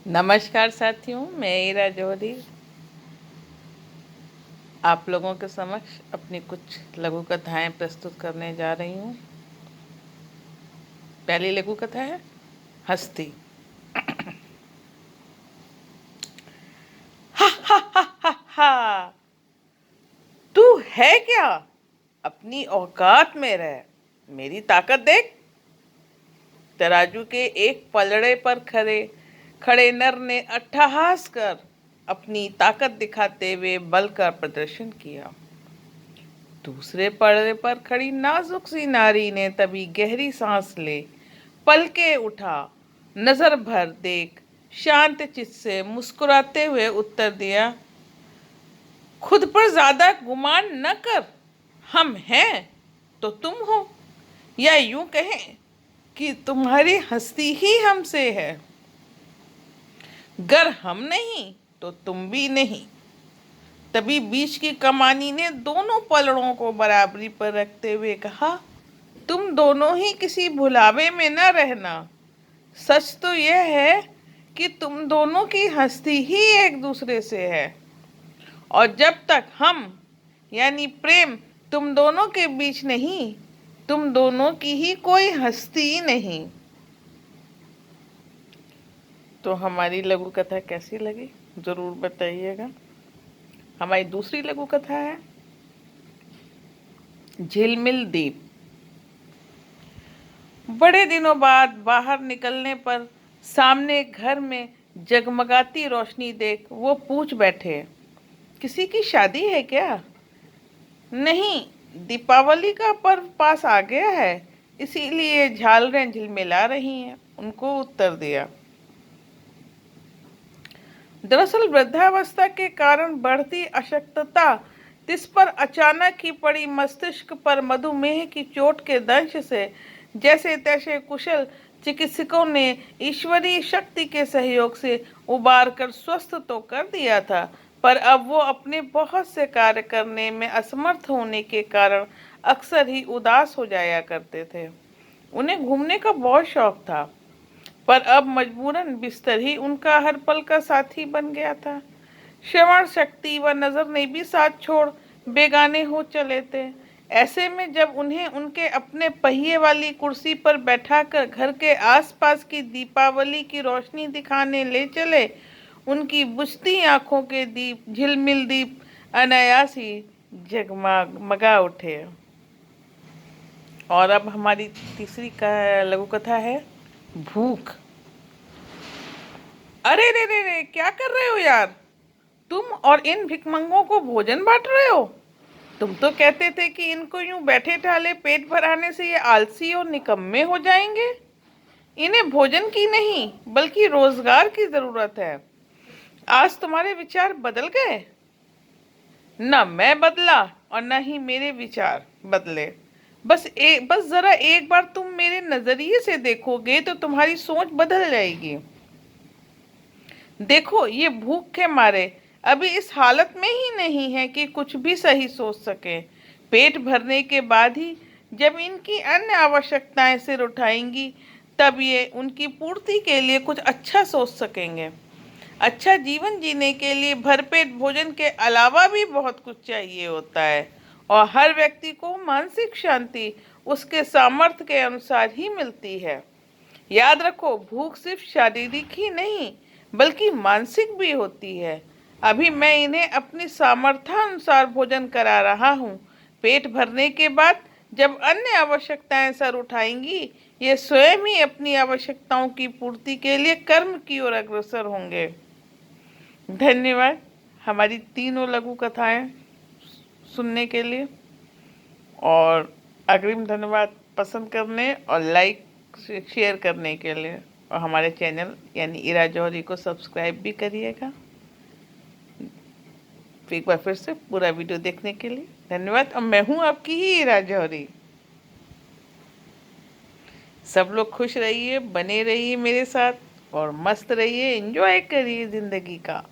नमस्कार साथियों, मैं ईरा जौहरी आप लोगों के समक्ष अपनी कुछ लघु कथाएं प्रस्तुत करने जा रही हूँ। पहली लघु कथा है हस्ती। हा हा हा हा हा, तू है क्या? अपनी औकात में रह, मेरी ताकत देख। तराजू के एक पलड़े पर खड़े खड़े नर ने अट्टहास कर अपनी ताकत दिखाते हुए बल का प्रदर्शन किया। दूसरे पलड़े पर खड़ी नाजुक सी नारी ने तभी गहरी सांस ले, पलके उठा, नजर भर देख, शांत चित्त से मुस्कुराते हुए उत्तर दिया, खुद पर ज्यादा गुमान न कर। हम हैं तो तुम हो, या यूं कहें कि तुम्हारी हस्ती ही हमसे है। गर हम नहीं तो तुम भी नहीं। तभी बीच की कमानी ने दोनों पलड़ों को बराबरी पर रखते हुए कहा, तुम दोनों ही किसी भुलावे में न रहना। सच तो यह है कि तुम दोनों की हस्ती ही एक दूसरे से है, और जब तक हम यानी प्रेम तुम दोनों के बीच नहीं, तुम दोनों की ही कोई हस्ती नहीं। तो हमारी लघु कथा कैसी लगी जरूर बताइएगा। हमारी दूसरी लघु कथा है झिलमिल दीप। बड़े दिनों बाद बाहर निकलने पर सामने घर में जगमगाती रोशनी देख वो पूछ बैठे, किसी की शादी है क्या? नहीं, दीपावली का पर्व पास आ गया है, इसीलिए झालरें झिलमिला रही हैं, उनको उत्तर दिया। दरअसल वृद्धावस्था के कारण बढ़ती अशक्तता, तिस पर अचानक ही पड़ी मस्तिष्क पर मधुमेह की चोट के दंश से जैसे तैसे कुशल चिकित्सकों ने ईश्वरीय शक्ति के सहयोग से उबार कर स्वस्थ तो कर दिया था, पर अब वो अपने बहुत से कार्य करने में असमर्थ होने के कारण अक्सर ही उदास हो जाया करते थे। उन्हें घूमने का बहुत शौक था, पर अब मजबूरन बिस्तर ही उनका हर पल का साथी बन गया था। श्रवण शक्ति व नजर ने भी साथ छोड़ बेगाने हो चले थे। ऐसे में जब उन्हें उनके अपने पहिए वाली कुर्सी पर बैठाकर घर के आसपास की दीपावली की रोशनी दिखाने ले चले, उनकी बुझती आंखों के दीप झिलमिल दीप अनायास ही जगमगा उठे। और अब हमारी तीसरी लघु कथा है भूख। अरे रे रे रे, क्या कर रहे हो यार? तुम और इन भिखमंगों को भोजन बांट रहे हो? तुम तो कहते थे कि इनको यूं बैठे ठाले पेट भराने से ये आलसी और निकम्मे हो जाएंगे। इन्हें भोजन की नहीं बल्कि रोजगार की जरूरत है। आज तुम्हारे विचार बदल गए? न मैं बदला और न ही मेरे विचार बदले। बस जरा एक बार तुम मेरे नजरिए से देखोगे तो तुम्हारी सोच बदल जाएगी। देखो, ये भूख के मारे अभी इस हालत में ही नहीं है कि कुछ भी सही सोच सके। पेट भरने के बाद ही जब इनकी अन्य आवश्यकताएं सिर उठाएंगी, तब ये उनकी पूर्ति के लिए कुछ अच्छा सोच सकेंगे। अच्छा जीवन जीने के लिए भरपेट भोजन के अलावा भी बहुत कुछ चाहिए होता है, और हर व्यक्ति को मानसिक शांति उसके सामर्थ्य के अनुसार ही मिलती है। याद रखो, भूख सिर्फ शारीरिक ही नहीं बल्कि मानसिक भी होती है। अभी मैं इन्हें अपनी सामर्थ्यानुसार भोजन करा रहा हूँ। पेट भरने के बाद जब अन्य आवश्यकताएं सर उठाएंगी, ये स्वयं ही अपनी आवश्यकताओं की पूर्ति के लिए कर्म की ओर अग्रसर होंगे। धन्यवाद हमारी तीनों लघु कथाएं सुनने के लिए, और अग्रिम धन्यवाद पसंद करने और लाइक शेयर करने के लिए, और हमारे चैनल यानी ईरा जौहरी को सब्सक्राइब भी करिएगा। एक बार फिर से पूरा वीडियो देखने के लिए धन्यवाद। और मैं हूँ आपकी ही ईरा जौहरी। सब लोग खुश रहिए, बने रहिए मेरे साथ, और मस्त रहिए, एंजॉय करिए जिंदगी का।